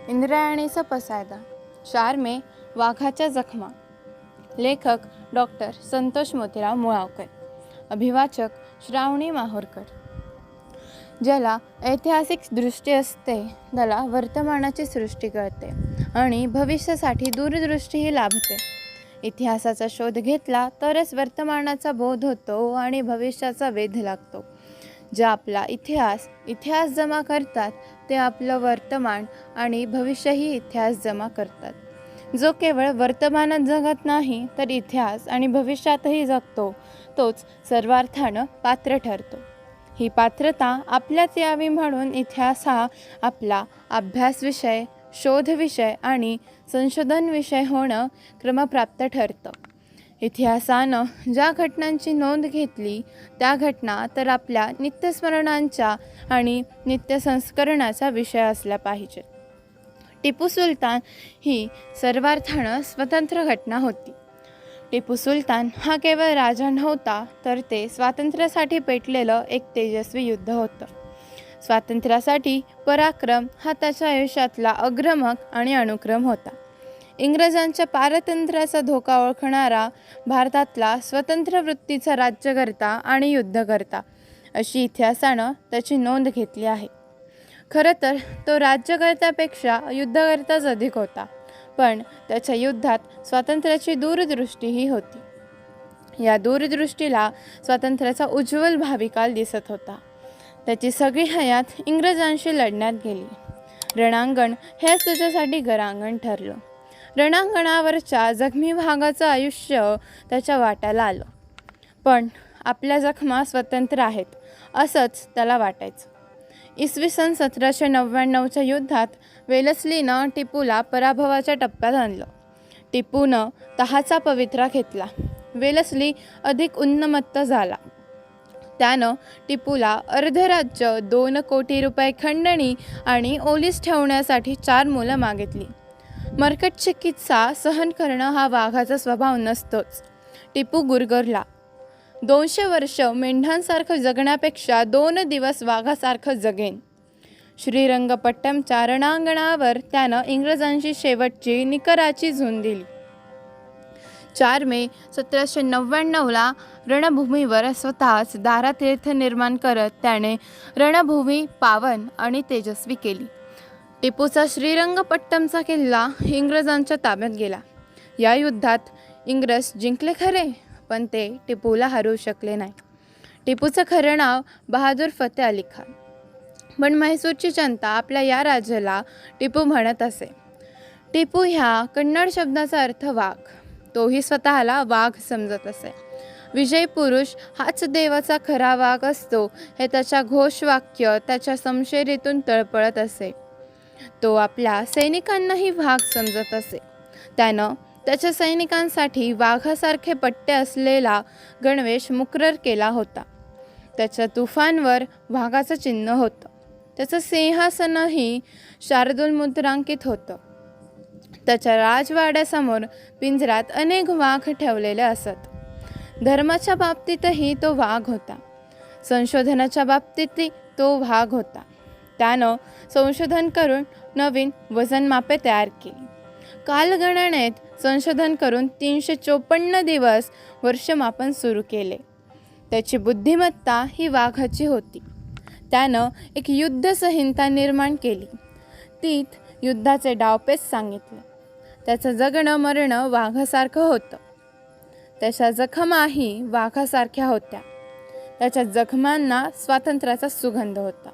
इंद्रायणीचा पसायदा. 4 मे वाघाच्या जखमा. लेखक डॉक्टर संतोष मोतीराव मुळावकर. अभिवाचक श्रावणी माहूरकर. ज्याला ऐतिहासिक दृष्टी असते त्याला वर्तमानाची सृष्टी कळते आणि भविष्यासाठी दूरदृष्टीही लाभते. इतिहासाचा शोध घेतला तरच वर्तमानाचा बोध होतो आणि भविष्याचा वेध लागतो. जे आपला इतिहास जमा करतात ते आपलं वर्तमान आणि भविष्यही इतिहास जमा करतात. जो केवळ वर्तमानात जगत नाही तर इतिहास आणि भविष्यातही जगतो तोच सर्वार्थानं पात्र ठरतो. ही पात्रता आपल्यात यावी म्हणून इतिहास हा आपला अभ्यास विषय, शोध विषय आणि संशोधन विषय होणं क्रमप्राप्त ठरतं. इतिहासानं ज्या घटनांची नोंद घेतली त्या घटना तर आपल्या नित्यस्मरणांच्या आणि नित्यसंस्करणाचा विषय असला पाहिजे. टिपू सुलतान ही सर्वार्थानं स्वतंत्र घटना होती. टिपू सुलतान हा केवळ राजा नव्हता तर ते स्वातंत्र्यासाठी पेटलेलं एक तेजस्वी युद्ध होतं. स्वातंत्र्यासाठी पराक्रम हा त्याच्या आयुष्यातला अग्रमक आणि अनुक्रम होता. इंग्रजांच्या पारतंत्र्याचा धोका ओळखणारा भारतातला स्वतंत्र वृत्तीचा राज्यकर्ता आणि युद्धकर्ता अशी इतिहासानं त्याची नोंद घेतली आहे. खरं तर तो राज्यकर्त्यापेक्षा युद्धकर्ताच अधिक होता, पण त्याच्या युद्धात स्वातंत्र्याची दूरदृष्टीही होती. या दूरदृष्टीला स्वातंत्र्याचा उज्ज्वल भाविकाल दिसत होता. त्याची सगळी हयात इंग्रजांशी लढण्यात गेली. रणांगण हेच त्याच्यासाठी घरांगण ठरलं. रणांगणावरच्या जखमी भागाचं आयुष्य त्याच्या वाट्याला आलं. पण आपल्या जखमा स्वतंत्र आहेत असंच त्याला वाटायचं. इसवी सन 1799च्या युद्धात वेलस्लीनं टिपूला पराभवाच्या टप्प्यात आणलं. टिपूनं तहाचा पवित्रा घेतला. वेलस्ली अधिक उन्मत्त झाला. त्यानं टिपूला अर्धराज्य, 2 कोटी रुपये खंडणी आणि ओलीस ठेवण्यासाठी 4 मुलं मागितली. मरकट चिकित्सा सहन करणं हा वाघाचा स्वभाव नसतोच. टिपू गुरगरला. 200 वर्ष मेंढ्यांसारखं जगण्यापेक्षा 2 दिवस वाघासारखं जगेन. श्रीरंगपट्टमच्या रणांगणावर त्यानं इंग्रजांची शेवटची निकराची झुंज दिली. 4 मे 1799ला रणभूमीवर स्वतःच दारातीर्थ निर्माण करत त्याने रणभूमी पावन आणि तेजस्वी केली. टिपूचा श्रीरंगपट्टमचा किल्ला इंग्रजांच्या ताब्यात गेला. या युद्धात इंग्रज जिंकले खरे, पण ते टिपूला हरवू शकले नाही. टिपूचं खरं नाव बहादूर फतेह अली खान, पण म्हैसूरची जनता आपल्या या राजाला टिपू म्हणत असे. टिपू ह्या कन्नड शब्दाचा अर्थ वाघ. तोही स्वतःला वाघ समजत असे. विजयी पुरुष हाच देवाचा खरा वाघ असतो हे त्याच्या घोषवाक्य त्याच्या समशेरीतून तळपळत असे. तो आपल्या सैनिकांनाही वाघ समजत असे. त्यानं त्याच्या सैनिकांसाठी वाघासारखे पट्टे असलेला गणवेश मुकरर केला होता. त्याच्या तुफांवर वाघाचं चिन्ह होतं. त्याचं सिंहासनही शार्दूल मुद्रांकित होतं. त्याच्या राजवाड्यासमोर पिंजऱ्यात अनेक वाघ ठेवलेले असत. धर्माच्या बाबतीतही तो वाघ होता. संशोधनाच्या बाबतीतही तो वाघ होता. त्यानं संशोधन करून नवीन वजनमापे तयार केली. कालगणनेत संशोधन करून 354 दिवस वर्षमापन सुरू केले. त्याची बुद्धिमत्ता ही वाघाची होती. त्यानं एक युद्धसंहिता निर्माण केली. तीत युद्धाचे डावपेच सांगितले. त्याचं जगणं मरणं वाघासारखं होतं. त्याच्या जखमाही वाघासारख्या होत्या. त्याच्या जखमांना स्वातंत्र्याचा सुगंध होता.